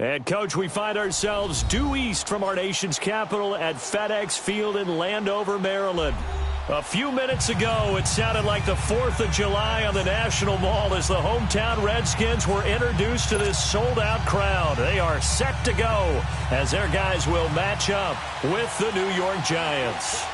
And, Coach, we find ourselves due east from our nation's capital at FedEx Field in Landover, Maryland. A few minutes ago, it sounded like the 4th of July on the National Mall as the hometown Redskins were introduced to this sold-out crowd. They are set to go as their guys will match up with the New York Giants.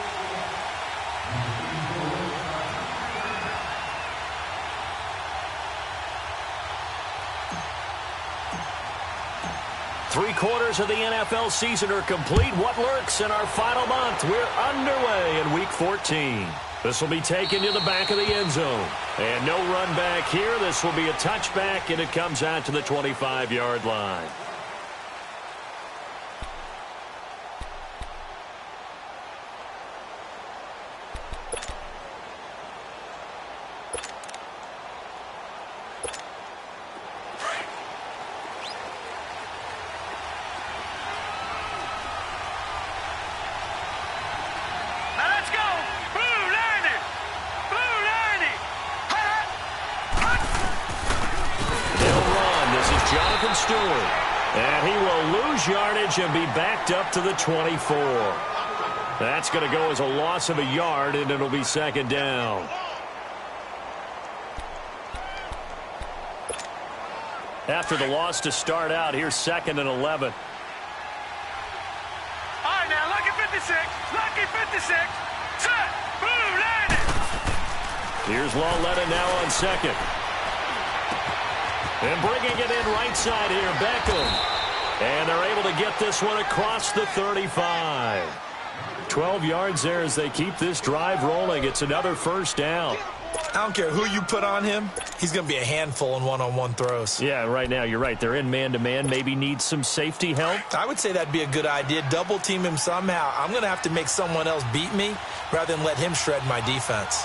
Three-quarters of the NFL season are complete. What lurks in our final month? We're underway in Week 14. This will be taken to the back of the end zone. And no run back here. This will be a touchback, and it comes out to the 25-yard line. And he will lose yardage and be backed up to the 24. That's going to go as a loss of a yard, and it'll be second down. After the loss to start out, here's 2nd and 11. All right, now, lucky 56. Lucky 56. Set. Boom, landed. Here's Lawletta now on 2nd. And bringing it in right side here, Beckham. And they're able to get this one across the 35. 12 yards there as they keep this drive rolling. It's another first down. I don't care who you put on him. He's going to be a handful in one-on-one throws. Yeah, right now you're right. They're in man-to-man. Maybe need some safety help. I would say that'd be a good idea. Double team him somehow. I'm going to have to make someone else beat me rather than let him shred my defense.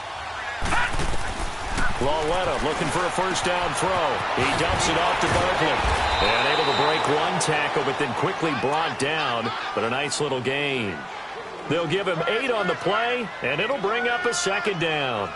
Lawletta looking for a first down throw. He dumps it off to Barkley. And able to break one tackle, but then quickly brought down. But a nice little gain. They'll give him 8 on the play, and it'll bring up a second down.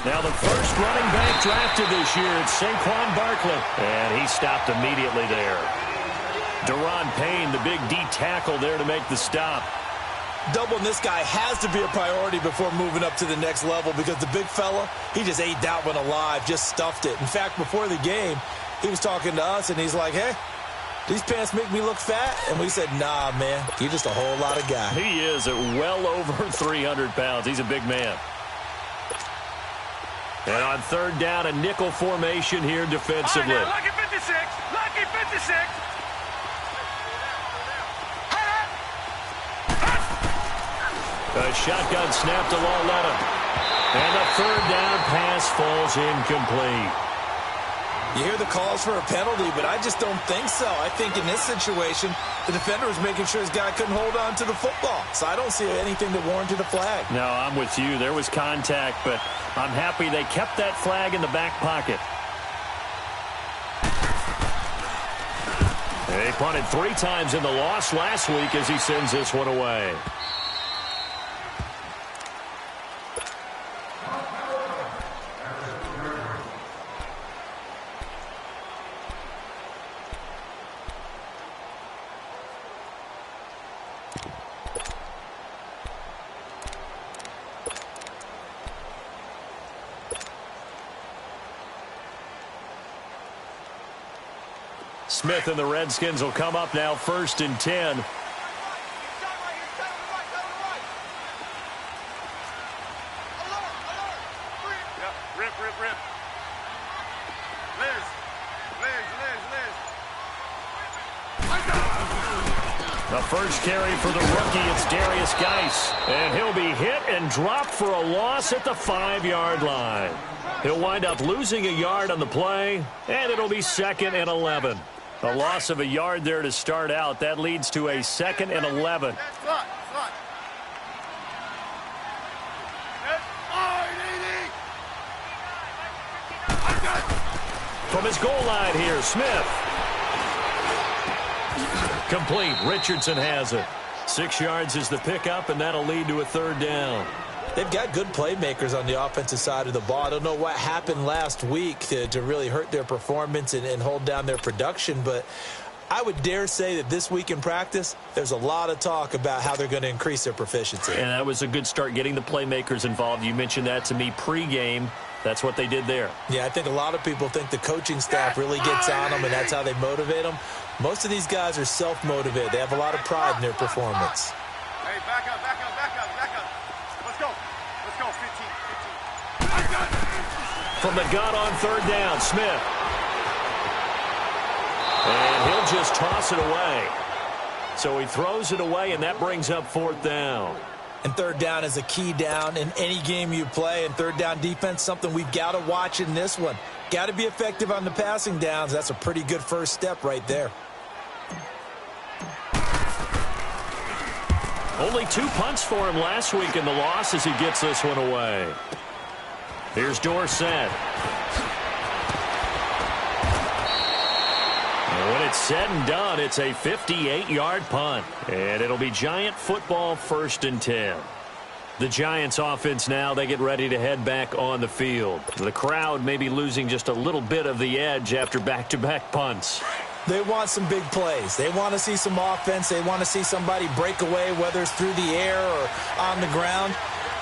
Now the first running back drafted this year, it's Saquon Barkley. And he stopped immediately there. Deron Payne, the big D tackle there to make the stop. Doubling this guy has to be a priority before moving up to the next level because the big fella, he just ate that one alive, just stuffed it. In fact, before the game, he was talking to us, and he's like, hey, these pants make me look fat? And we said, nah, man, you're just a whole lot of guy. He is at well over 300 pounds. He's a big man. And on third down, a nickel formation here defensively. All right, now, lucky 56. Lucky 56. A shotgun snap to Lawletta. And the third down pass falls incomplete. You hear the calls for a penalty, but I just don't think so. I think in this situation, the defender was making sure his guy couldn't hold on to the football. So I don't see anything that warranted a flag. No, I'm with you. There was contact, but I'm happy they kept that flag in the back pocket. They punted 3 times in the loss last week as he sends this one away. Smith and the Redskins will come up now 1st and 10. Rip. Liz. The first carry for the rookie, it's Darius Geis. And he'll be hit and dropped for a loss at the 5-yard line. He'll wind up losing a yard on the play, and it'll be 2nd and 11. A loss of a yard there to start out. That leads to a 2nd and 11. From his goal line here, Smith. Complete. Richardson has it. 6 yards is the pickup, and that'll lead to a third down. They've got good playmakers on the offensive side of the ball. I don't know what happened last week to really hurt their performance and hold down their production, but I would dare say that this week in practice, there's a lot of talk about how they're going to increase their proficiency. And that was a good start, getting the playmakers involved. You mentioned that to me pregame. That's what they did there. Yeah, I think a lot of people think the coaching staff really gets on them, and that's how they motivate them. Most of these guys are self-motivated. They have a lot of pride in their performance. Hey, back up. Let's go. 15. From the gun on third down, Smith. And he'll just toss it away. So he throws it away, and that brings up fourth down. And third down is a key down in any game you play. And third down defense, something we've got to watch in this one. Got to be effective on the passing downs. That's a pretty good first step right there. Only 2 punts for him last week in the loss as he gets this one away. Here's Dorsett. When it's said and done, it's a 58-yard punt. And it'll be Giant football, 1st and 10. The Giants offense now, they get ready to head back on the field. The crowd may be losing just a little bit of the edge after back-to-back punts. They want some big plays. They want to see some offense. They want to see somebody break away, whether it's through the air or on the ground.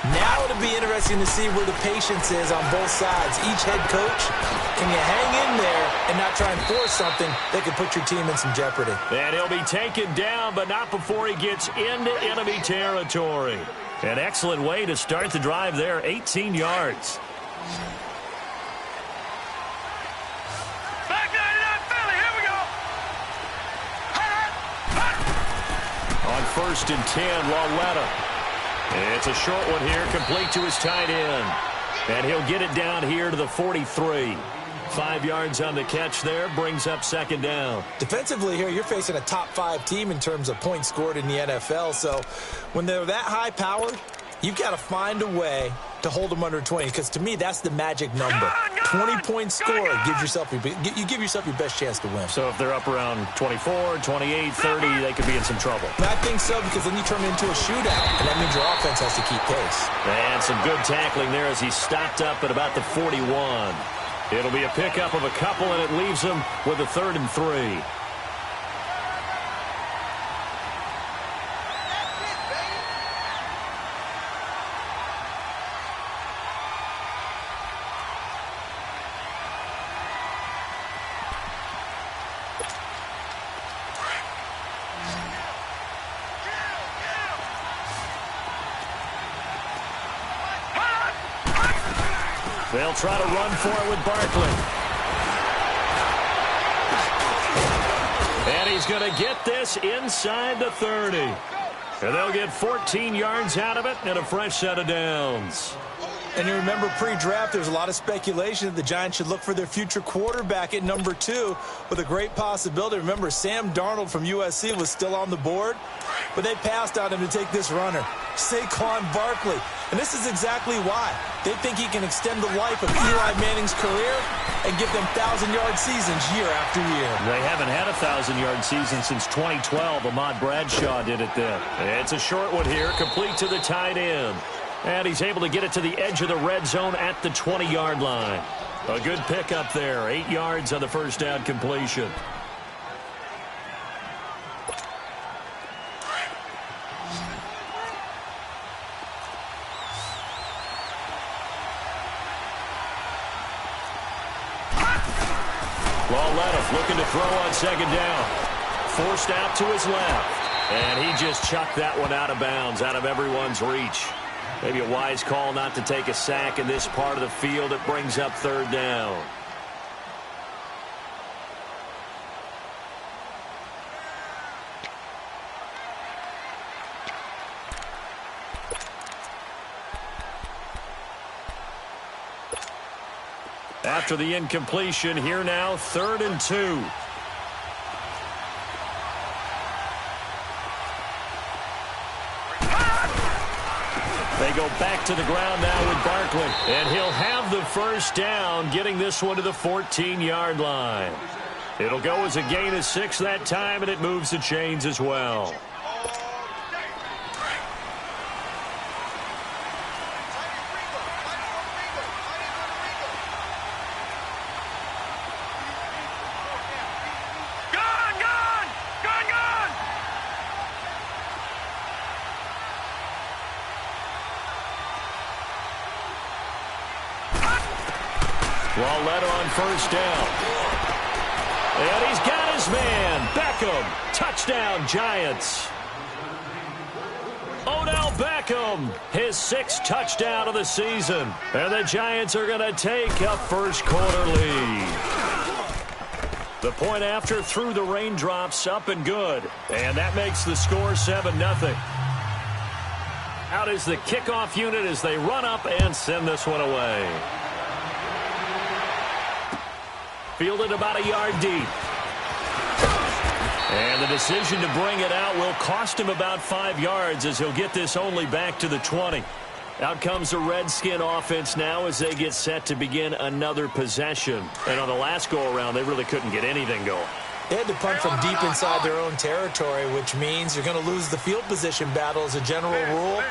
Now it'll be interesting to see where the patience is on both sides. Each head coach, can you hang in there and not try and force something that could put your team in some jeopardy? And he'll be taken down, but not before he gets into enemy territory. An excellent way to start the drive there, 18 yards. Back 99 Philly, here we go. On 1st and 10, Lauletta. It's a short one here, complete to his tight end. And he'll get it down here to the 43. 5 yards on the catch there, brings up 2nd down. Defensively here, you're facing a top 5 team in terms of points scored in the NFL. So when they're that high powered, you've got to find a way to hold them under 20, because to me, that's the magic number. 20 points scored, you give yourself your best chance to win. So if they're up around 24, 28, 30, they could be in some trouble. And I think so, because then you turn it into a shootout, and that means your offense has to keep pace. And some good tackling there as he stopped up at about the 41. It'll be a pickup of a couple, and it leaves him with a 3rd and 3. They'll try to run for it with Barkley. And he's going to get this inside the 30. And they'll get 14 yards out of it and a fresh set of downs. And you remember pre-draft, there's a lot of speculation that the Giants should look for their future quarterback at number 2 with a great possibility. Remember, Sam Darnold from USC was still on the board, but they passed on him to take this runner, Saquon Barkley. And this is exactly why. They think he can extend the life of Eli Manning's career and give them 1,000-yard seasons year after year. They haven't had a 1,000-yard season since 2012. Ahmad Bradshaw did it then. It's a short one here, complete to the tight end. And he's able to get it to the edge of the red zone at the 20-yard line. A good pickup there, 8 yards on the first down completion. Lauletta looking to throw on 2nd down. Forced out to his left. And he just chucked that one out of bounds, out of everyone's reach. Maybe a wise call not to take a sack in this part of the field. It brings up 3rd down. After the incompletion, here now, 3rd and 2. They go back to the ground now with Barkley. And he'll have the first down, getting this one to the 14-yard line. It'll go as a gain of 6 that time, and it moves the chains as well. Lauletta on first down. And he's got his man. Beckham. Touchdown, Giants. Odell Beckham, his 6th touchdown of the season. And the Giants are going to take a first-quarter lead. The point after through the raindrops, up and good. And that makes the score 7-0. Out is the kickoff unit as they run up and send this one away. Fielded about a yard deep. And the decision to bring it out will cost him about 5 yards as he'll get this only back to the 20. Out comes the Redskin offense now as they get set to begin another possession. And on the last go-around, they really couldn't get anything going. They had to punt from deep inside their own territory, which means you're going to lose the field position battle as a general rule.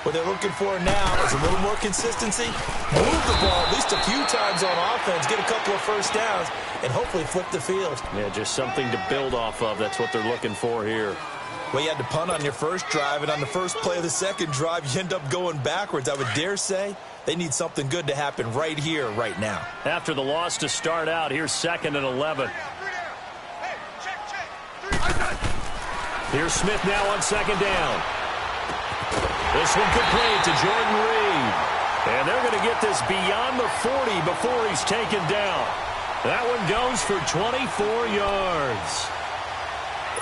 What they're looking for now is a little more consistency, move the ball at least a few times on offense, get a couple of first downs, and hopefully flip the field. Yeah, just something to build off of. That's what they're looking for here. Well, you had to punt on your first drive, and on the first play of the second drive, you end up going backwards. I would dare say they need something good to happen right here, right now. After the loss to start out, here's 2nd and 11. Here's Smith now on 2nd down. This one complete to Jordan Reed. And they're going to get this beyond the 40 before he's taken down. That one goes for 24 yards.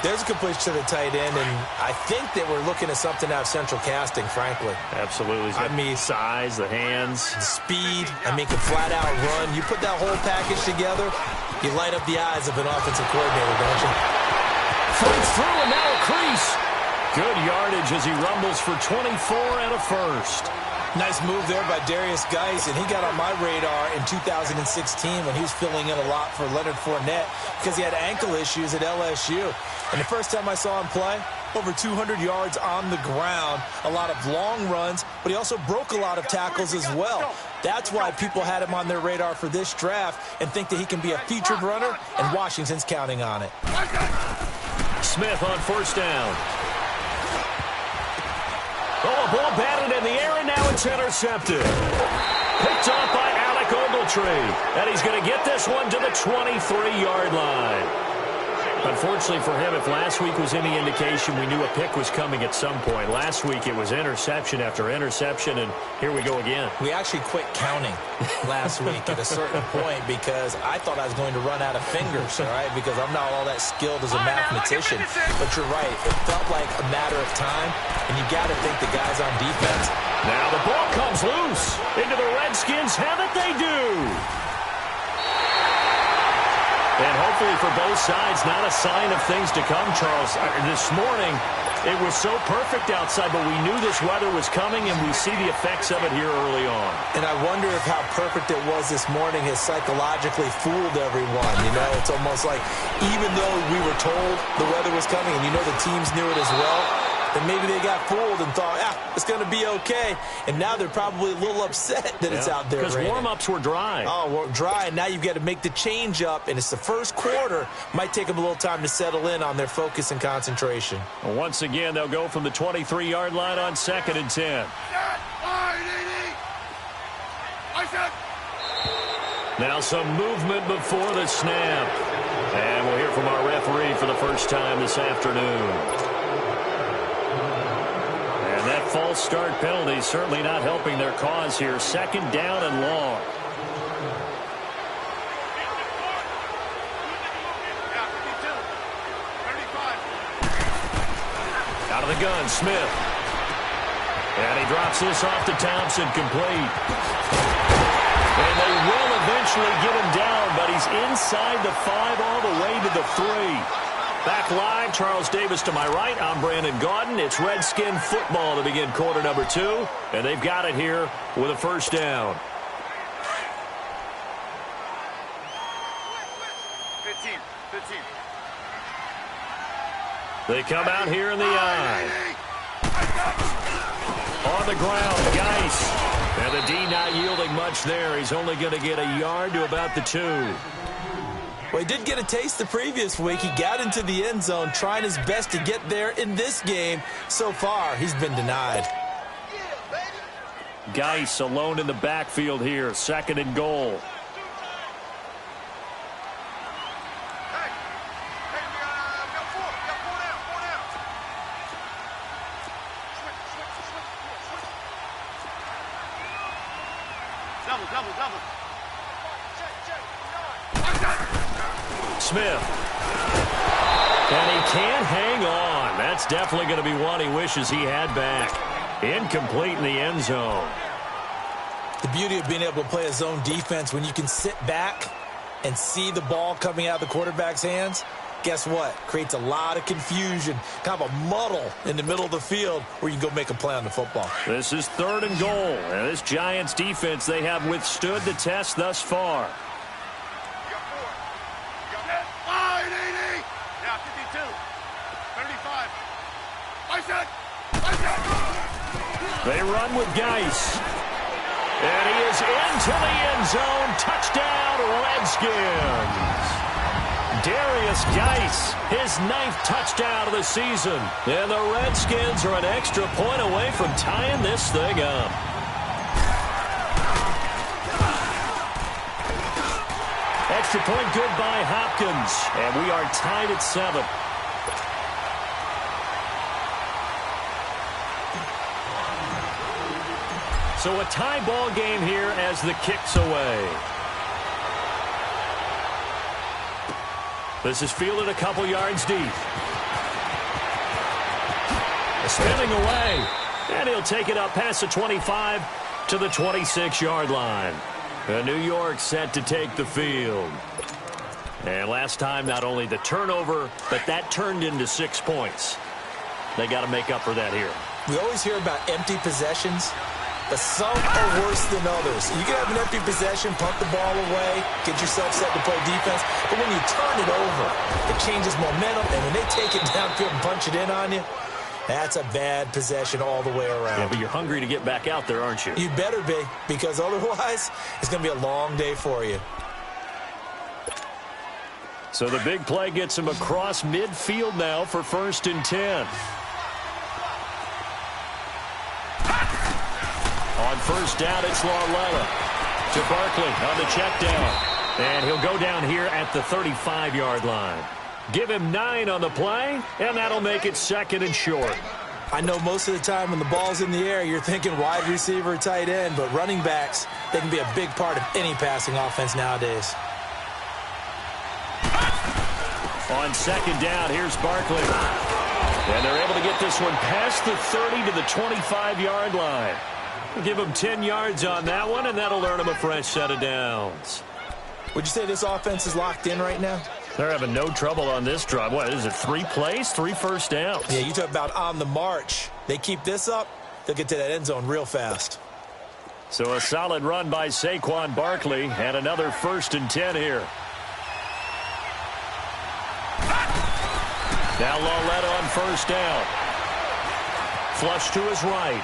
There's a completion to the tight end, and I think that we're looking at something out of central casting, frankly. Absolutely. I mean, size, the hands. The speed. I mean, can flat-out run. You put that whole package together, you light up the eyes of an offensive coordinator, don't you? Fights through, and now a crease. Good yardage as he rumbles for 24 and a first. Nice move there by Darius Geis, and he got on my radar in 2016 when he was filling in a lot for Leonard Fournette because he had ankle issues at LSU. And the first time I saw him play, over 200 yards on the ground, a lot of long runs, but he also broke a lot of tackles as well. That's why people had him on their radar for this draft and think that he can be a featured runner, and Washington's counting on it. Smith on first down. Oh, a ball batted in the air, and now it's intercepted. Picked off by Alec Ogletree. And he's going to get this one to the 23-yard line. Unfortunately for him, if last week was any indication, we knew a pick was coming at some point. Last week it was interception after interception, and here we go again. We actually quit counting last week at a certain point because I thought I was going to run out of fingers, all right, because I'm not all that skilled as a mathematician. But you're right. It felt like a matter of time, and you got to think the guys on defense. Now the ball comes loose into the Redskins. Have it they do. And hopefully for both sides, not a sign of things to come, Charles. This morning, it was so perfect outside, but we knew this weather was coming, and we see the effects of it here early on. And I wonder if how perfect it was this morning has psychologically fooled everyone. You know, it's almost like even though we were told the weather was coming, and you know the teams knew it as well, then maybe they got fooled and thought, it's going to be okay. And now they're probably a little upset that it's out there. Because warm-ups were dry. Oh, well, dry, and now you've got to make the change up, and it's the first quarter. Might take them a little time to settle in on their focus and concentration. Well, once again, they'll go from the 23-yard line on 2nd and 10. Now some movement before the snap. And we'll hear from our referee for the first time this afternoon. That false start penalty certainly not helping their cause here. 2nd down and long. Out of the gun, Smith. And he drops this off to Thompson, complete. And they will eventually get him down, but he's inside the 5 all the way to the 3. Back live, Charles Davis to my right. I'm Brandon Gaudin. It's Redskin football to begin quarter number 2. And they've got it here with a first down. 15. They come out here in the eye. On the ground, Geis. And the D not yielding much there. He's only going to get a yard to about the 2. Well, he did get a taste the previous week. He got into the end zone, trying his best to get there in this game. So far, he's been denied. Geis alone in the backfield here, 2nd and goal. Smith. And he can't hang on. That's definitely going to be one he wishes he had back. Incomplete in the end zone. The beauty of being able to play a zone defense when you can sit back and see the ball coming out of the quarterback's hands, guess what? Creates a lot of confusion, kind of a muddle in the middle of the field where you can go make a play on the football. This is 3rd and goal. And this Giants defense, they have withstood the test thus far. They run with Geis. And he is into the end zone. Touchdown, Redskins. Darius Geis, his 9th touchdown of the season. And the Redskins are an extra point away from tying this thing up. Extra point good by Hopkins. And we are tied at 7. So a tie ball game here as the kick's away. This is fielded a couple yards deep. Spinning away. And he'll take it up past the 25 to the 26-yard line. And New York set to take the field. And last time, not only the turnover, but that turned into 6 points. They got to make up for that here. We always hear about empty possessions, but some are worse than others. You can have an empty possession, punt the ball away, get yourself set to play defense, but when you turn it over, it changes momentum, and when they take it downfield and punch it in on you, that's a bad possession all the way around. Yeah, but you're hungry to get back out there, aren't you? You better be, because otherwise, it's going to be a long day for you. So the big play gets him across midfield now for 1st and 10. On 1st down, it's Lauletta to Barkley on the check down. And he'll go down here at the 35-yard line. Give him 9 on the play, and that'll make it 2nd and short. I know most of the time when the ball's in the air, you're thinking wide receiver, tight end, but running backs, they can be a big part of any passing offense nowadays. On 2nd down, here's Barkley. And they're able to get this one past the 30 to the 25-yard line. Give him 10 yards on that one, and that'll earn him a fresh set of downs. Would you say this offense is locked in right now? They're having no trouble on this drive. What is it, 3 plays, 3 first downs? Yeah, you talk about on the march. They keep this up, they'll get to that end zone real fast. So a solid run by Saquon Barkley, and another 1st and 10 here. Now Lauletta on 1st down. Flush to his right.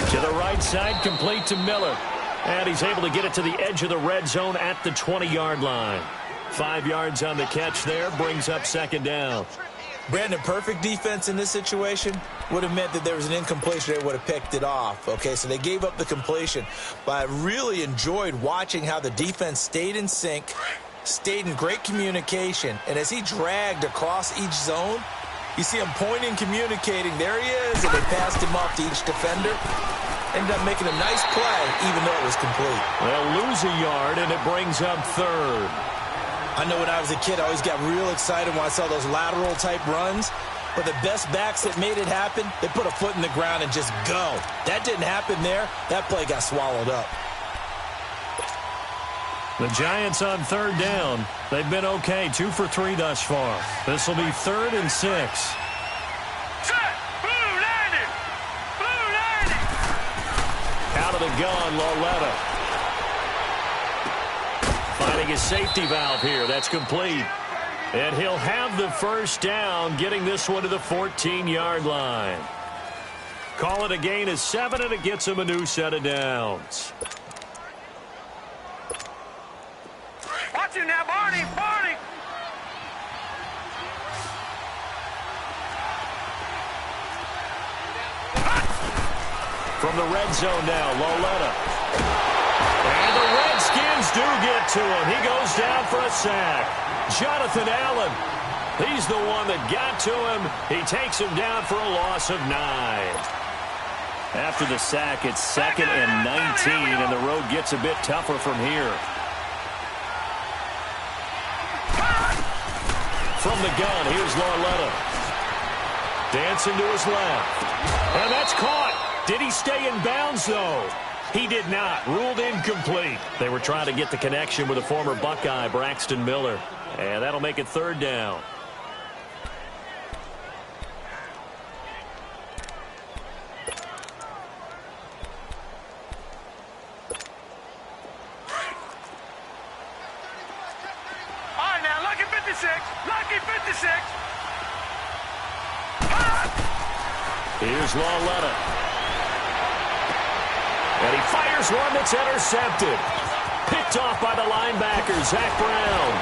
To the right side, complete to Miller. And he's able to get it to the edge of the red zone at the 20-yard line. 5 yards on the catch there, brings up 2nd down. Brandon, perfect defense in this situation would have meant that there was an incompletion. They would have picked it off. Okay, so they gave up the completion. But I really enjoyed watching how the defense stayed in sync, stayed in great communication. And as he dragged across each zone, you see him pointing, communicating. There he is, and they passed him off to each defender. Ended up making a nice play, even though it was complete. They'll lose a yard, and it brings up 3rd. I know when I was a kid, I always got real excited when I saw those lateral-type runs. But the best backs that made it happen, they put a foot in the ground and just go. That didn't happen there. That play got swallowed up. The Giants on 3rd down. They've been okay, 2 for 3 thus far. This will be 3rd and 6. Out of the gun, Lauletta. Finding his safety valve here. That's complete. And he'll have the 1st down, getting this one to the 14-yard line. Call it a gain of 7, and it gets him a new set of downs. Watch him now, Barney! Barney! From the red zone now, Lauletta. And the Redskins do get to him. He goes down for a sack. Jonathan Allen, he's the one that got to him. He takes him down for a loss of 9. After the sack, it's 2nd and 19, and the road gets a bit tougher from here. From the gun, here's Lauletta. Dancing to his left. And that's caught. Did he stay in bounds, though? He did not. Ruled incomplete. They were trying to get the connection with a former Buckeye, Braxton Miller. And that'll make it 3rd down. Here's Lauletta. And he fires one that's intercepted. Picked off by the linebacker, Zach Brown.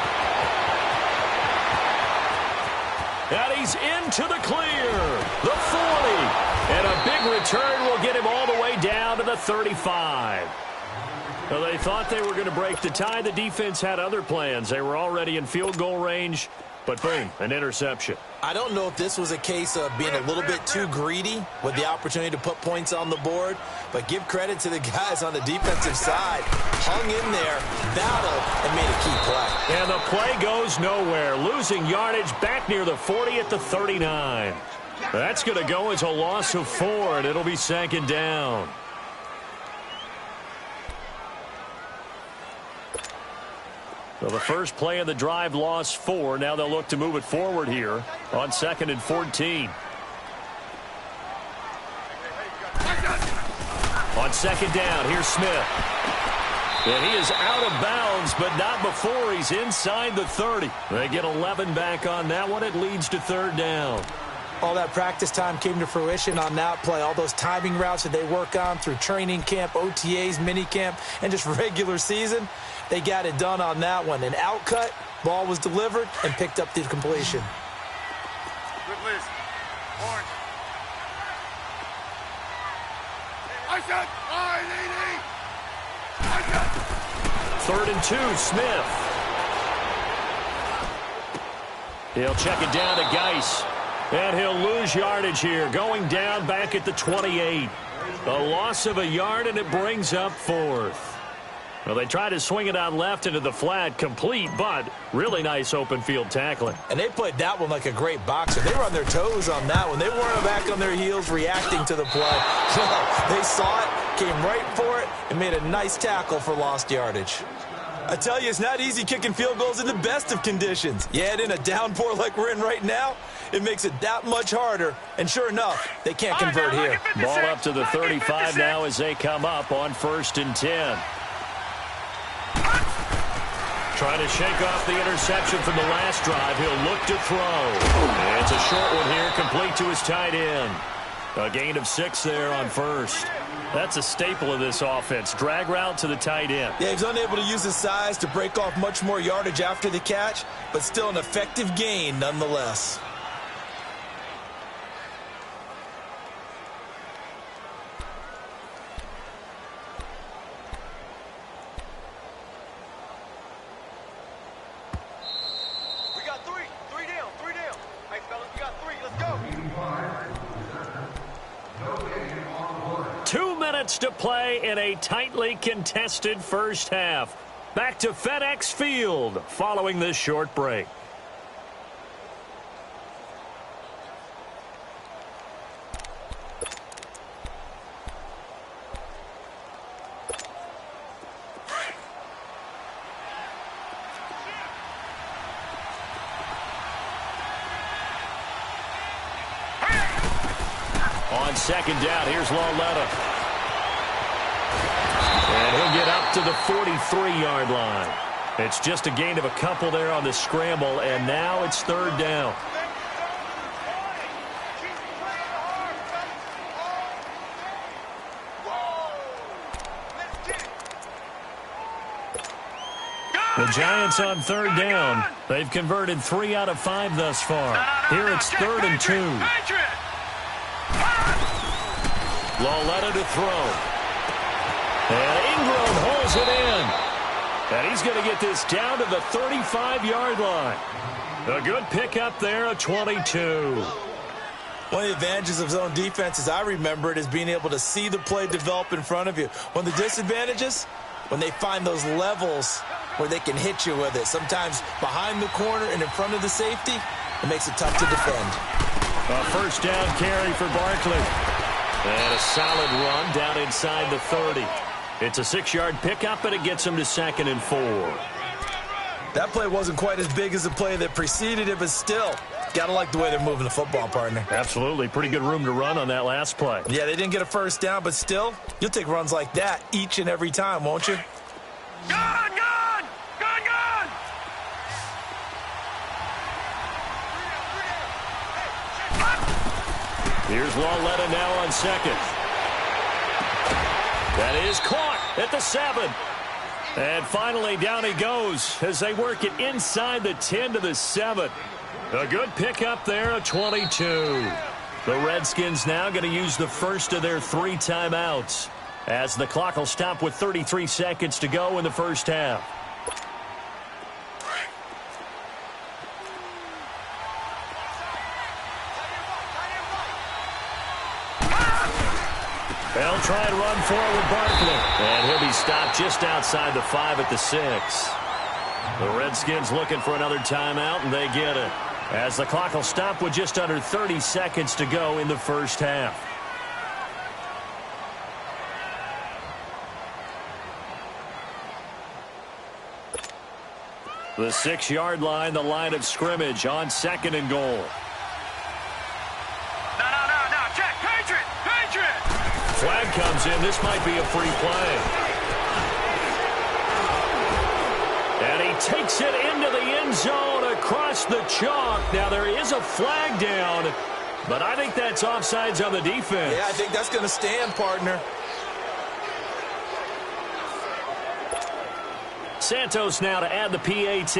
And he's into the clear. The 40. And a big return will get him all the way down to the 35. Well, they thought they were going to break the tie. The defense had other plans. They were already in field goal range. But boom, an interception. I don't know if this was a case of being a little bit too greedy with the opportunity to put points on the board, but give credit to the guys on the defensive side. Hung in there, battled, and made a key play. And the play goes nowhere. Losing yardage back near the 40 at the 39. That's going to go as a loss of 4, and it'll be 2nd down. So the first play of the drive lost 4. Now they'll look to move it forward here on 2nd and 14. On 2nd down, here's Smith. And he is out of bounds, but not before he's inside the 30. They get 11 back on that one. It leads to 3rd down. All that practice time came to fruition on that play. All those timing routes that they work on through training camp, OTAs, minicamp, and just regular season. They got it done on that one. An outcut, ball was delivered, and picked up the completion. Good list. Orange. I shot. 3rd and 2, Smith. He'll check it down to Geis. And he'll lose yardage here, going down back at the 28. A loss of a yard, and it brings up 4th. Well, they tried to swing it out left into the flat, complete, but really nice open field tackling. And they played that one like a great boxer. They were on their toes on that one. They weren't back on their heels reacting to the play. They saw it, came right for it, and made a nice tackle for lost yardage. I tell you, it's not easy kicking field goals in the best of conditions. You add in a downpour like we're in right now, it makes it that much harder. And sure enough, they can't convert here. Ball up to the 35 now as they come up on 1st and 10. Trying to shake off the interception from the last drive. He'll look to throw. It's a short one here, complete to his tight end. A gain of 6 there on 1st. That's a staple of this offense. Drag route to the tight end. Yeah, he's unable to use his size to break off much more yardage after the catch, but still an effective gain nonetheless. We got 3. 3 down. 3 down. Hey, fellas, we got 3. Let's go. 2 minutes to play in a tightly contested first half. Back to FedEx Field following this short break. On 2nd down, here's Lauletta. And he'll get up to the 43-yard line. It's just a gain of a couple there on the scramble, and now it's 3rd down. The Giants on 3rd down. They've converted 3 out of 5 thus far. Here it's 3rd and 2. Lauletta to throw. And Ingram holds it in. And he's going to get this down to the 35-yard line. A good pickup there, a 22. One of the advantages of zone defense, as I remember it, is being able to see the play develop in front of you. One of the disadvantages, when they find those levels where they can hit you with it. Sometimes behind the corner and in front of the safety, it makes it tough to defend. A first down carry for Barkley. And a solid run down inside the 30. It's a 6-yard pickup, and it gets him to 2nd and 4. That play wasn't quite as big as the play that preceded it, but still, gotta like the way they're moving the football, partner. Absolutely. Pretty good room to run on that last play. Yeah, they didn't get a first down, but still, you'll take runs like that each and every time, won't you? Gone! Gone! Gone! Gone! Here's Lauletta now on 2nd. That is caught at the 7. And finally, down he goes as they work it inside the 10 to the 7. A good pickup there, a 22. The Redskins now going to use the first of their 3 timeouts as the clock will stop with 33 seconds to go in the first half. They'll try and run forward Barkley. And he'll be stopped just outside the 5 at the 6. The Redskins looking for another timeout, and they get it. As the clock will stop with just under 30 seconds to go in the first half. The 6-yard line, the line of scrimmage on 2nd and goal. No. Check. Patriot! Patriot! Flag comes in. This might be a free play. And he takes it into the end zone across the chalk. Now, there is a flag down, but I think that's offsides on the defense. Yeah, I think that's going to stand, partner. Santos now to add the PAT.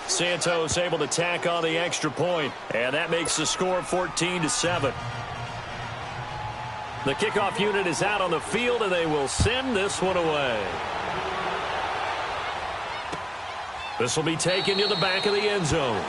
Santos able to tack on the extra point, and that makes the score 14-7. The kickoff unit is out on the field, and they will send this one away. This will be taken to the back of the end zone.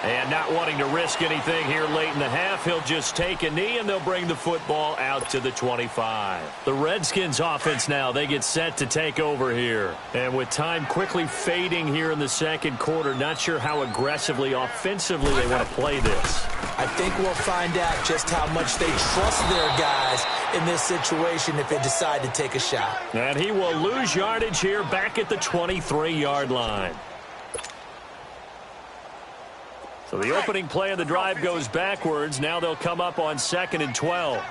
And not wanting to risk anything here late in the half, he'll just take a knee, and they'll bring the football out to the 25. The Redskins offense now, they get set to take over here. And with time quickly fading here in the second quarter, not sure how aggressively, offensively they want to play this. I think we'll find out just how much they trust their guys in this situation if they decide to take a shot. And he will lose yardage here back at the 23-yard line. So the opening play of the drive goes backwards. Now they'll come up on 2nd and 12.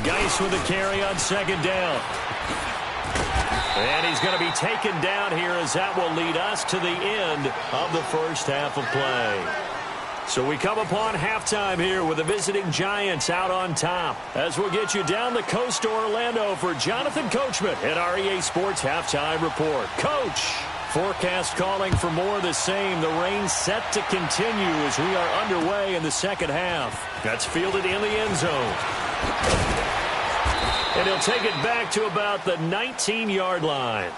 Geis with the carry on 2nd down. And he's going to be taken down here as that will lead us to the end of the first half of play. So we come upon halftime here with the visiting Giants out on top. As we'll get you down the coast to Orlando for Jonathan Coachman at our EA Sports Halftime Report. Coach, forecast calling for more of the same. The rain set to continue as we are underway in the second half. That's fielded in the end zone. And he'll take it back to about the 19-yard line.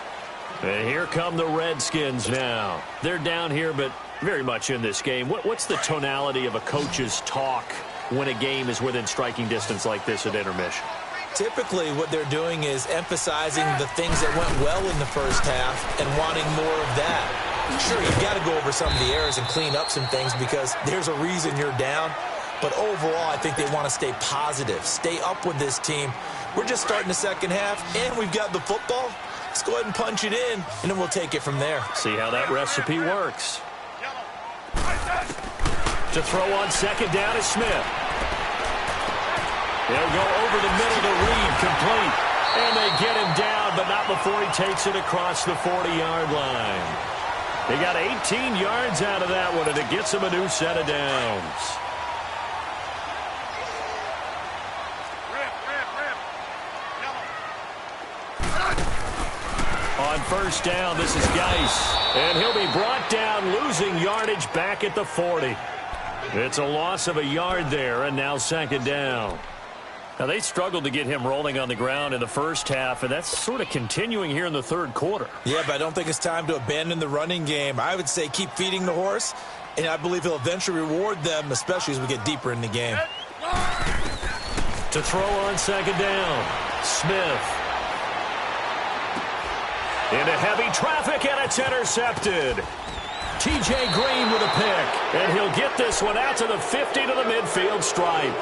And here come the Redskins now. They're down here, but very much in this game. What's the tonality of a coach's talk when a game is within striking distance like this at intermission? Typically, what they're doing is emphasizing the things that went well in the first half and wanting more of that. Sure, you've got to go over some of the errors and clean up some things because there's a reason you're down. But overall, I think they want to stay positive, stay up with this team. We're just starting the second half, and we've got the football. Let's go ahead and punch it in, and then we'll take it from there. See how that recipe works. To throw on 2nd down is Smith. They'll go over the middle to Reed, complete. And they get him down, but not before he takes it across the 40-yard line. They got 18 yards out of that one, and it gets him a new set of downs. On first down, this is Geis. And he'll be brought down, losing yardage back at the 40. It's a loss of a yard there, and now 2nd down. Now, they struggled to get him rolling on the ground in the first half, and that's sort of continuing here in the third quarter. Yeah, but I don't think it's time to abandon the running game. I would say keep feeding the horse, and I believe he'll eventually reward them, especially as we get deeper in the game. To throw on second down, Smith. Into heavy traffic, and it's intercepted. T.J. Green with a pick, and he'll get this one out to the 50 to the midfield stripe.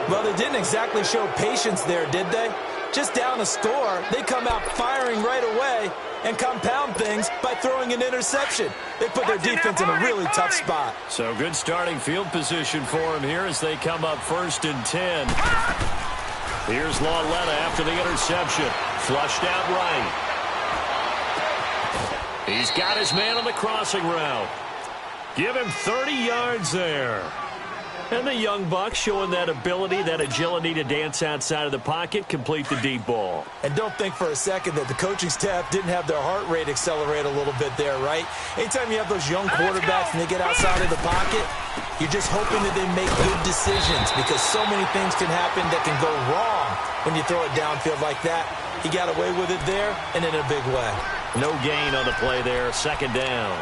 Well, they didn't exactly show patience there, did they? Just down a score, they come out firing right away and compound things by throwing an interception. They put their defense in a really tough spot. So good starting field position for him here as they come up 1st and 10. Here's Lauletta after the interception. Flushed out right. He's got his man on the crossing route. Give him 30 yards there. And the young buck showing that ability, that agility to dance outside of the pocket, complete the deep ball. And don't think for a second that the coaching staff didn't have their heart rate accelerate a little bit there, right? Anytime you have those young quarterbacks and they get outside of the pocket, you're just hoping that they make good decisions because so many things can happen that can go wrong when you throw it downfield like that. He got away with it there and in a big way. No gain on the play there, 2nd down.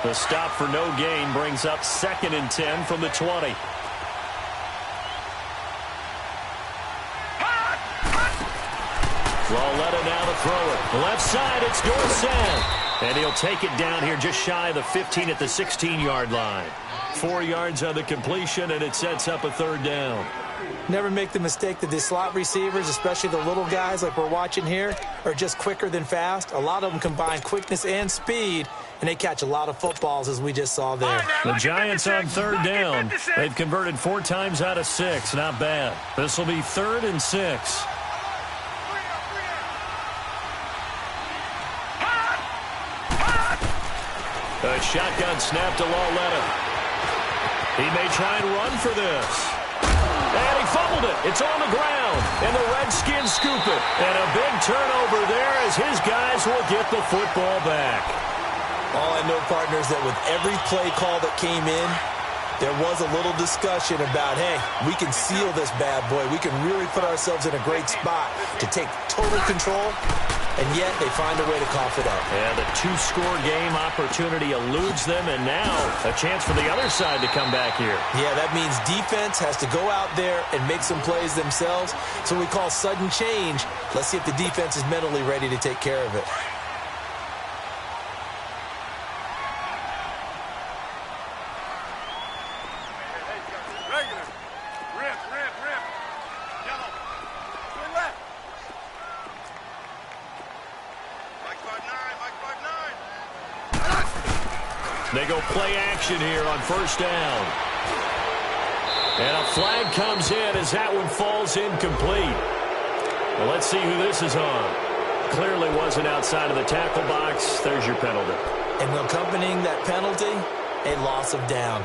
The stop for no gain brings up 2nd and 10 from the 20. Lauletta now to throw it. Left side, it's Dorsett. And he'll take it down here just shy of the 15 at the 16-yard line. 4 yards on the completion, and it sets up a 3rd down. Never make the mistake that the slot receivers, especially the little guys like we're watching here, are just quicker than fast. A lot of them combine quickness and speed, and they catch a lot of footballs, as we just saw there. The Giants on 3rd down. They've converted 4 times out of 6. Not bad. This will be 3rd and 6. A shotgun snap to Lauletta. He may try and run for this. And he fumbled it. It's on the ground. And the Redskins scoop it. And a big turnover there as his guys will get the football back. All I know, partners, that with every play call that came in, there was a little discussion about, hey, we can seal this bad boy. We can really put ourselves in a great spot to take total control, and yet they find a way to cough it up. Yeah, the 2-score game opportunity eludes them, and now a chance for the other side to come back here. Yeah, that means defense has to go out there and make some plays themselves. So we call sudden change. Let's see if the defense is mentally ready to take care of it. They go play action here on 1st down. And a flag comes in as that one falls incomplete. Well, let's see who this is on. Clearly wasn't outside of the tackle box. There's your penalty. And accompanying that penalty, a loss of down.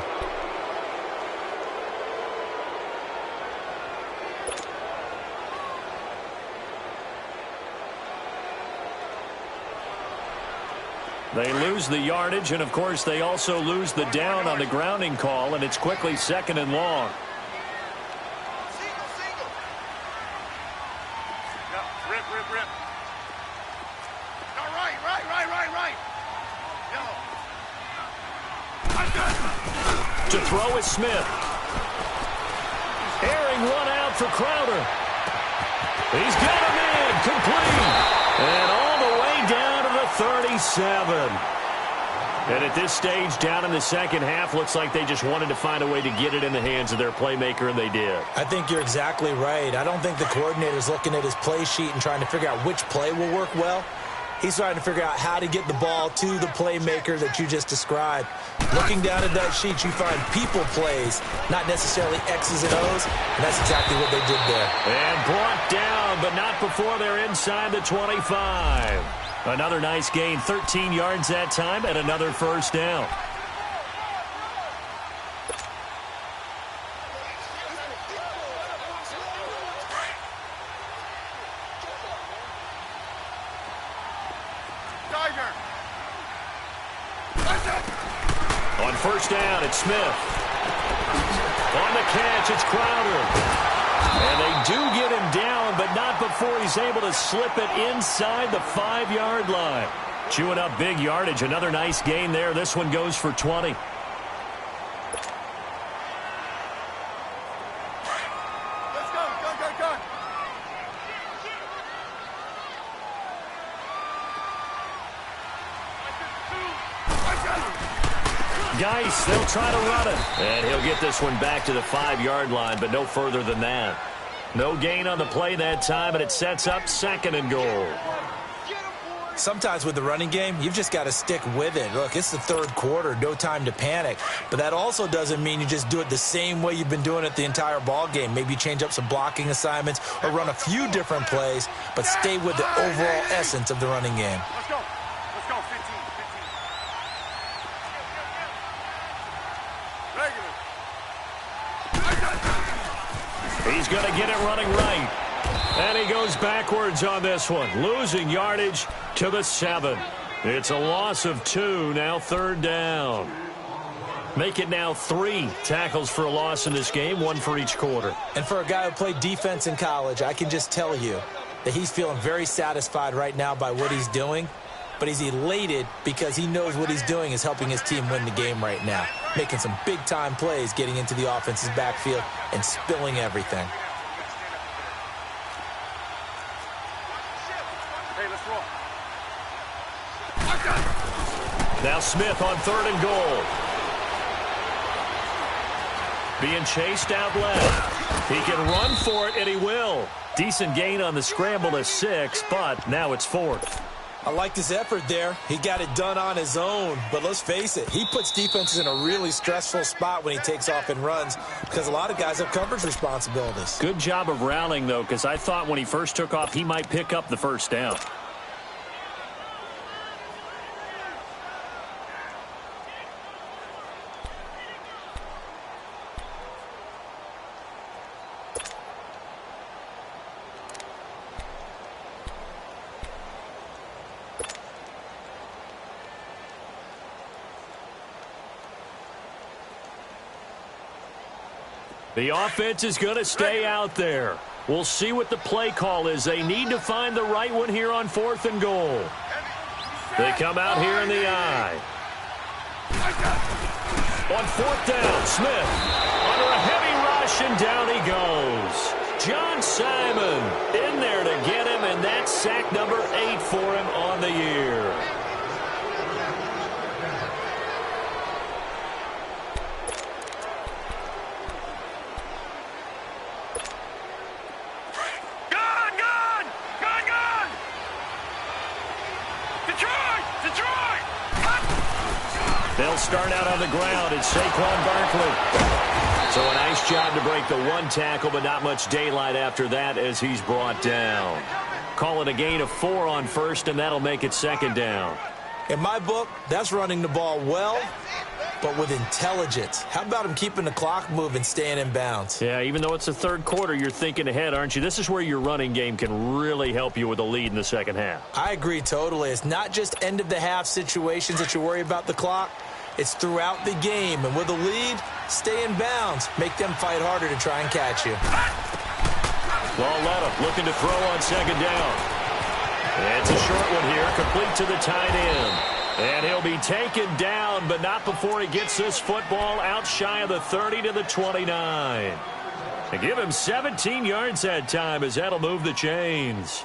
They lose the yardage, and, of course, they also lose the down on the grounding call, and it's quickly 2nd and long. Rip. No, right. Yellow. To throw is Smith. Airing one out for Crowder. He's got him in, complete. And all the way down to the 37. And at this stage, down in the second half, looks like they just wanted to find a way to get it in the hands of their playmaker, and they did. I think you're exactly right. I don't think the coordinator's looking at his play sheet and trying to figure out which play will work well. He's trying to figure out how to get the ball to the playmaker that you just described. Looking down at that sheet, you find people plays, not necessarily X's and O's, and that's exactly what they did there. And brought down, but not before they're inside the 25. Another nice gain, 13 yards that time, and another 1st down. On first down. It's Smith. On the catch, it's Crowder. And they do get him down, but not before he's able to slip it inside the 5-yard line. Chewing up big yardage. Another nice gain there. This one goes for 20. Let's go. Geis, they'll try to run it. And he'll get this one back to the 5-yard line, but no further than that. No gain on the play that time, and it sets up 2nd and goal. Sometimes with the running game, you've just got to stick with it. Look, it's the 3rd quarter, no time to panic. But that also doesn't mean you just do it the same way you've been doing it the entire ball game. Maybe change up some blocking assignments or run a few different plays, but stay with the overall essence of the running game. Let's go. 15. He's going to get it running right. And he goes backwards on this one, losing yardage to the 7. It's a loss of 2, now 3rd down. Make it now 3 tackles for a loss in this game, 1 for each quarter. And for a guy who played defense in college, I can just tell you that he's feeling very satisfied right now by what he's doing. But he's elated because he knows what he's doing is helping his team win the game right now. Making some big-time plays, getting into the offense's backfield, and spilling everything. Hey, let's roll. Now Smith on 3rd and goal. Being chased out left. He can run for it, and he will. Decent gain on the scramble to 6, but now it's 4th. I like his effort there. He got it done on his own. But let's face it, he puts defenses in a really stressful spot when he takes off and runs because a lot of guys have coverage responsibilities. Good job of rallying, though, because I thought when he first took off, he might pick up the first down. The offense is going to stay out there. We'll see what the play call is. They need to find the right one here on 4th and goal. They come out here in the eye. On 4th down, Smith under a heavy rush, and down he goes. John Simon in there to get him, and that's sack number 8 for him on the year. They'll start out on the ground. It's Saquon Barkley. So a nice job to break the 1 tackle, but not much daylight after that as he's brought down. Call it a gain of 4 on 1st, and that'll make it 2nd down. In my book, that's running the ball well, but with intelligence. How about him keeping the clock moving, staying in bounds? Yeah, even though it's the 3rd quarter, you're thinking ahead, aren't you? This is where your running game can really help you with a lead in the 2nd half. I agree totally. It's not just end-of-the-half situations that you worry about the clock. It's throughout the game. And with a lead, stay in bounds. Make them fight harder to try and catch you. Lauletta looking to throw on 2nd down. It's a short one here, complete to the tight end. And he'll be taken down, but not before he gets this football out shy of the 30 to the 29. And give him 17 yards that time as that'll move the chains.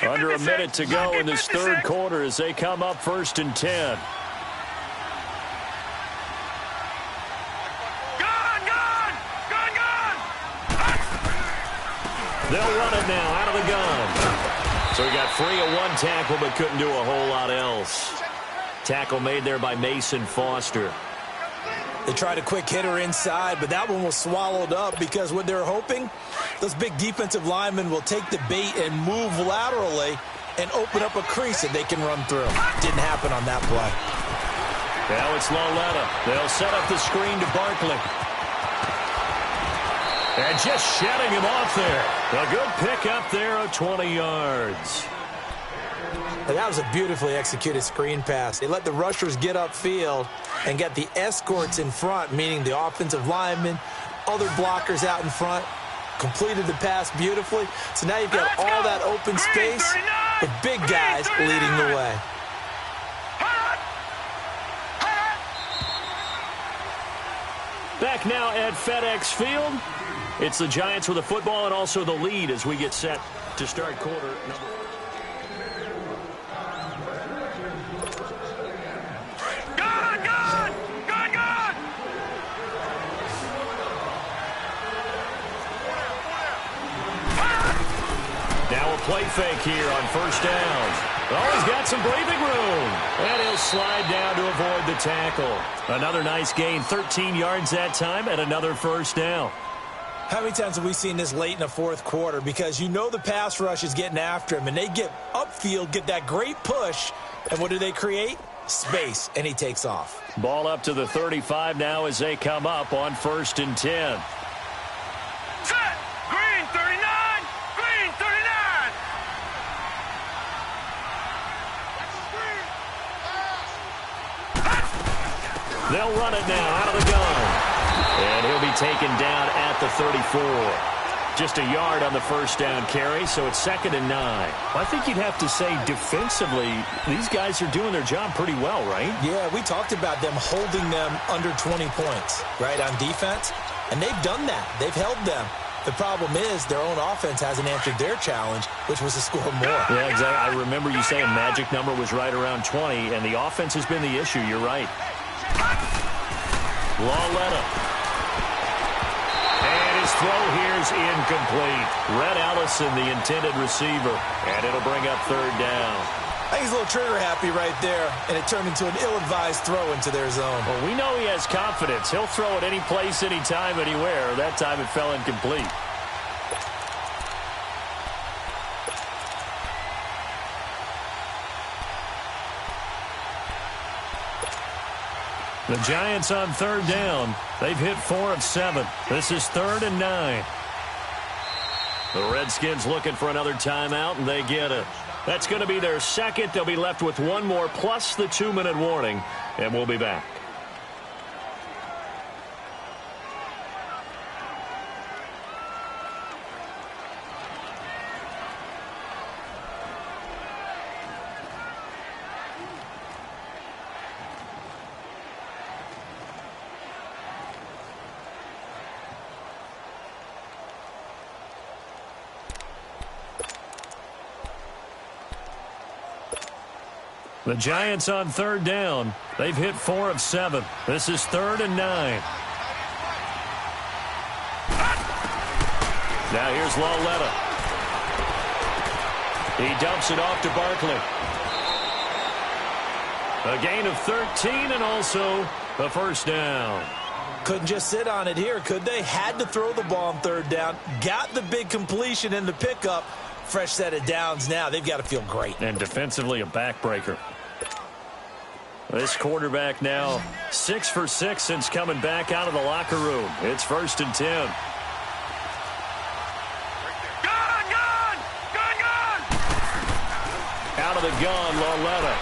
Under a minute to go in this 3rd quarter as they come up 1st and 10. They'll run it now out of the gun. So he got free of 1 tackle but couldn't do a whole lot else. Tackle made there by Mason Foster. They tried a quick hitter inside, but that one was swallowed up because what they're hoping, those big defensive linemen will take the bait and move laterally and open up a crease that they can run through. Didn't happen on that play. Now it's Lauletta. They'll set up the screen to Barkley. And just shedding him off there. A good pick up there of 20 yards. And that was a beautifully executed screen pass. They let the rushers get upfield and get the escorts in front, meaning the offensive linemen, other blockers out in front, completed the pass beautifully. So now you've got all that open space with big guys leading the way. Back now at FedEx Field. It's the Giants with the football and also the lead as we get set to start quarter number 1. Now a play fake here on first down. Oh, he's got some breathing room. And he'll slide down to avoid the tackle. Another nice gain, 13 yards that time, and another first down. How many times have we seen this late in the fourth quarter? Because you know the pass rush is getting after him, and they get upfield, get that great push, and what do they create? Space, and he takes off. Ball up to the 35 now as they come up on 1st and 10. Set! Green 39! Green 39! They'll run it now out of the gun. And he'll be taken down at the 34. Just a yard on the first down carry, so it's 2nd and 9. I think you'd have to say defensively, these guys are doing their job pretty well, right? Yeah, we talked about them holding them under 20 points, right, on defense. And they've done that. They've held them. The problem is their own offense hasn't answered their challenge, which was to score more. Yeah, exactly. I remember you saying magic number was right around 20, and the offense has been the issue. You're right. Lawletta. And his throw here's incomplete. Red Allison, the intended receiver, and it'll bring up 3rd down. I think he's a little trigger happy right there, and it turned into an ill-advised throw into their zone. Well, we know he has confidence. He'll throw it any place, anytime, anywhere. That time it fell incomplete. The Giants on 3rd down. They've hit 4 of 7. This is 3rd and 9. The Redskins looking for another timeout, and they get it. That's going to be their second. They'll be left with one more plus the 2-minute warning, and we'll be back. The Giants on 3rd down. They've hit 4 of 7. This is 3rd and 9. Now here's Lawletta. He dumps it off to Barkley. A gain of 13 and also a first down. Couldn't just sit on it here, could they? Had to throw the ball on 3rd down. Got the big completion in the pickup. Fresh set of downs now. They've got to feel great. And defensively a backbreaker. This quarterback now 6 for 6 since coming back out of the locker room. It's 1st and 10. Gun! Out of the gun, Lawletta.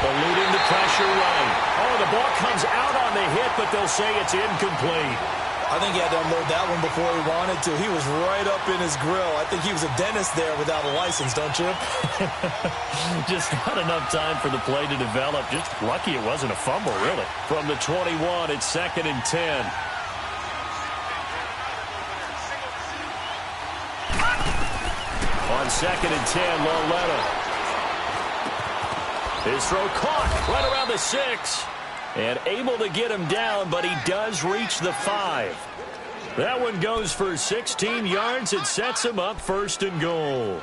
Eluding the pressure right. Oh, the ball comes out on the hit, but they'll say it's incomplete. I think he had to unload that one before he wanted to. He was right up in his grill. I think he was a dentist there without a license, don't you? Just not enough time for the play to develop. Just lucky it wasn't a fumble, really. From the 21, it's 2nd and 10. On 2nd and 10, Lawletta. His throw caught right around the 6. And able to get him down, but he does reach the 5. That one goes for 16 yards. It sets him up 1st and goal.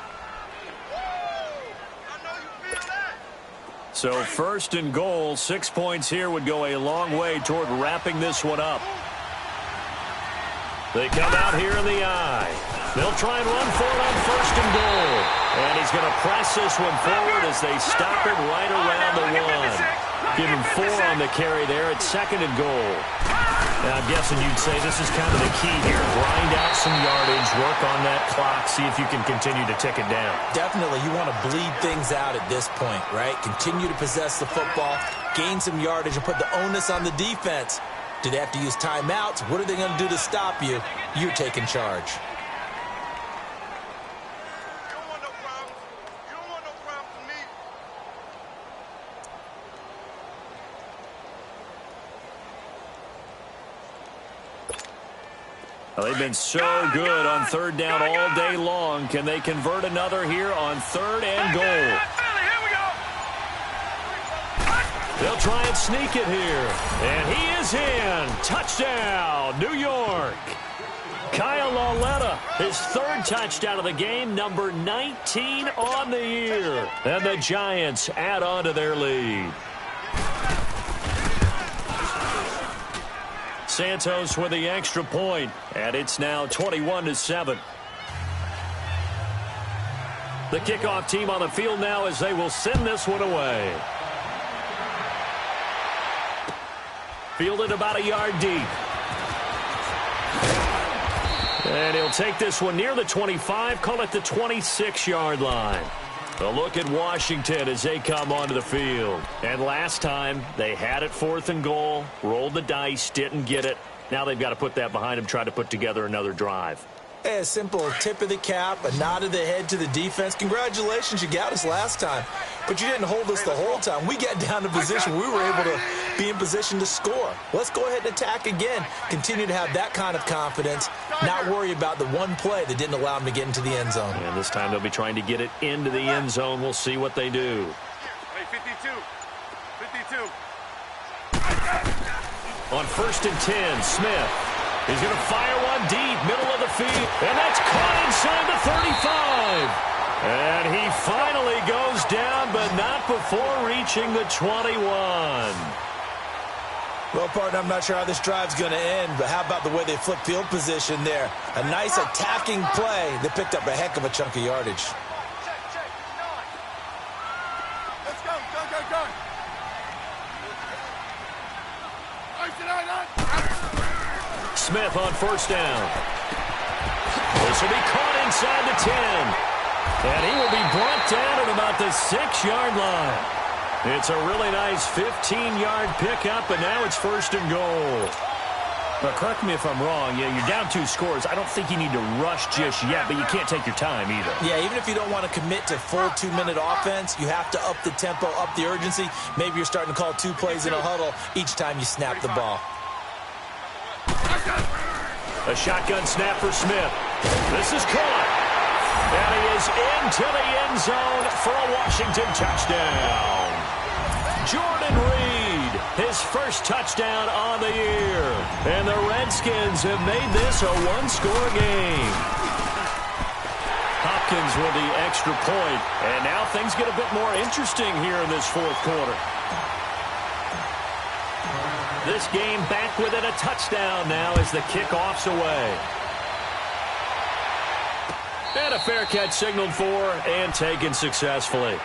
So 1st and goal, 6 points here would go a long way toward wrapping this one up. They come out here in the eye. They'll try and run for it on 1st and goal. And he's going to press this one forward as they stop it right around the 1. Give him 4 on the carry there at 2nd and goal. Now, I'm guessing you'd say this is kind of the key here. Grind out some yardage, work on that clock, see if you can continue to tick it down. Definitely, you want to bleed things out at this point, right? Continue to possess the football, gain some yardage, and put the onus on the defense. Do they have to use timeouts? What are they going to do to stop you? You're taking charge. Well, they've been so good on third down all day long. Can they convert another here on third and goal? They'll try and sneak it here. And he is in. Touchdown, New York. Kyle Lauletta, his third touchdown of the game, number 19 on the year. And the Giants add on to their lead. Santos with the extra point, and it's now 21-7. The kickoff team on the field now as they will send this one away. Fielded about a yard deep. And he'll take this one near the 25, call it the 26-yard line. A look at Washington as they come onto the field. And last time, they had it fourth and goal, rolled the dice, didn't get it. Now they've got to put that behind them, try to put together another drive. A simple tip of the cap, a nod of the head to the defense. Congratulations, you got us last time. But you didn't hold us the whole time. We got down to position. We were able to be in position to score. Let's go ahead and attack again. Continue to have that kind of confidence. Not worry about the one play that didn't allow them to get into the end zone. And this time they'll be trying to get it into the end zone. We'll see what they do. Hey, 52. 52. On 1st and 10, Smith. He's going to fire one deep, middle of the field, and that's caught inside the 35. And he finally goes down, but not before reaching the 21. Well, partner, I'm not sure how this drive's going to end, but how about the way they flip field position there? A nice attacking play that picked up a heck of a chunk of yardage. Let's go, go, go, go. Smith on 1st down. This will be caught inside the 10. And he will be brought down at about the 6-yard line. It's a really nice 15-yard pickup, and now it's 1st and goal. But correct me if I'm wrong. Yeah, you're down 2 scores. I don't think you need to rush just yet, but you can't take your time either. Yeah, even if you don't want to commit to full 2-minute offense, you have to up the tempo, up the urgency. Maybe you're starting to call 2 plays in a huddle each time you snap the ball. A shotgun snap for Smith. This is caught. And he is into the end zone for a Washington touchdown. Jordan Reed, his first touchdown on the year. And the Redskins have made this a 1-score game. Hopkins with the extra point. And now things get a bit more interesting here in this 4th quarter. This game back within a touchdown now as the kickoff's away. And a fair catch signaled for and taken successfully.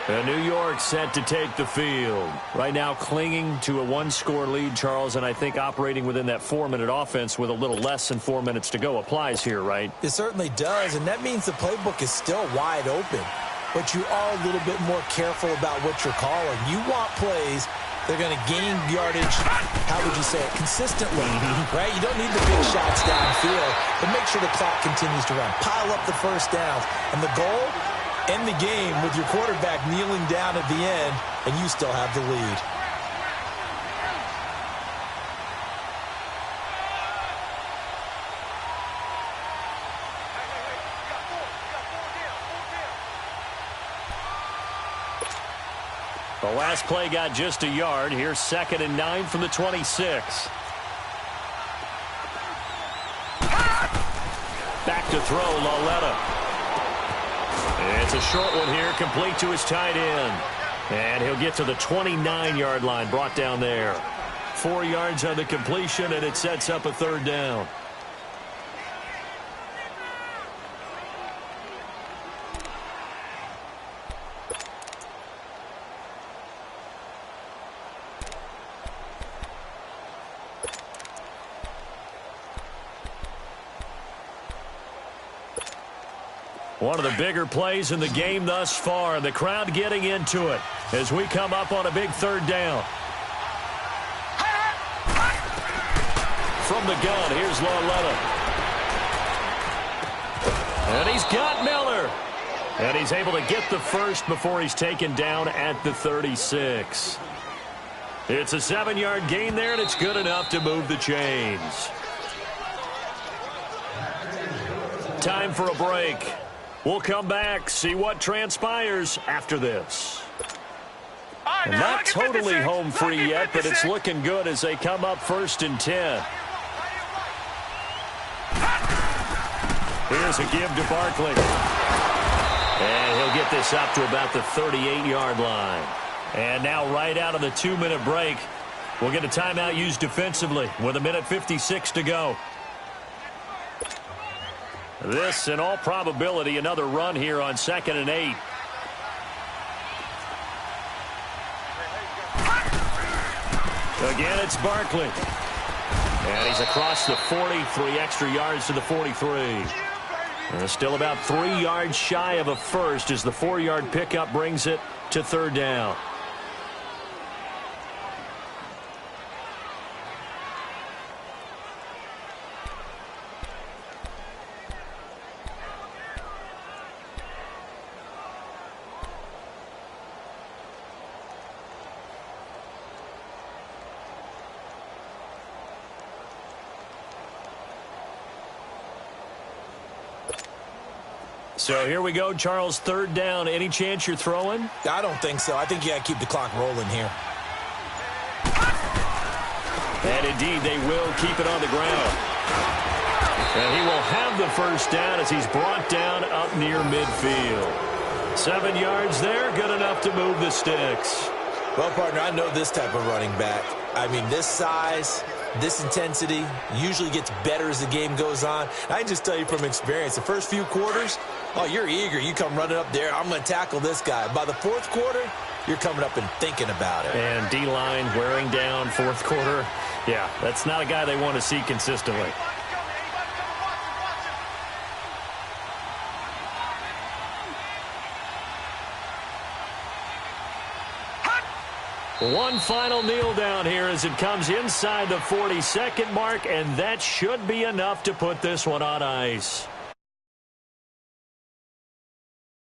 And New York set to take the field. Right now clinging to a 1-score lead, Charles, and I think operating within that 4-minute offense with a little less than 4 minutes to go applies here, right? It certainly does, and that means the playbook is still wide open. But you are a little bit more careful about what you're calling. You want plays they're going to gain yardage, how would you say it, consistently, right? You don't need the big shots downfield, but make sure the clock continues to run. Pile up the first downs. And the goal, end the game with your quarterback kneeling down at the end, and you still have the lead. The last play got just a yard. Here's 2nd and 9 from the 26. Back to throw, Lauletta. It's a short one here, complete to his tight end. And he'll get to the 29-yard line, brought down there. 4 yards on the completion, and it sets up a 3rd down. One of the bigger plays in the game thus far. The crowd getting into it as we come up on a big third down. From the gun, here's Lauletta. And he's got Miller. And he's able to get the first before he's taken down at the 36. It's a 7-yard gain there, and it's good enough to move the chains. Time for a break. We'll come back, see what transpires after this. Right, not totally home free yet, but it's looking good as they come up 1st and 10. Here's a give to Barkley. And he'll get this up to about the 38-yard line. And now right out of the 2-minute break, we'll get a timeout used defensively with 1:56 to go. This, in all probability, another run here on 2nd and 8. Again, it's Barkley. And he's across the 40, 3 extra yards to the 43. And still about 3 yards shy of a first as the 4-yard pickup brings it to 3rd down. So here we go, Charles, 3rd down. Any chance you're throwing? I don't think so. I think you got to keep the clock rolling here. And indeed, they will keep it on the ground. And he will have the first down as he's brought down up near midfield. 7 yards there, good enough to move the sticks. Well, partner, I know this type of running back. I mean, this size, this intensity usually gets better as the game goes on. I can just tell you from experience, the first few quarters, oh, you're eager. You come running up there, I'm going to tackle this guy. By the 4th quarter, you're coming up and thinking about it. And D-line wearing down 4th quarter. Yeah, that's not a guy they want to see consistently. One final kneel down here as it comes inside the 42nd mark, and that should be enough to put this one on ice.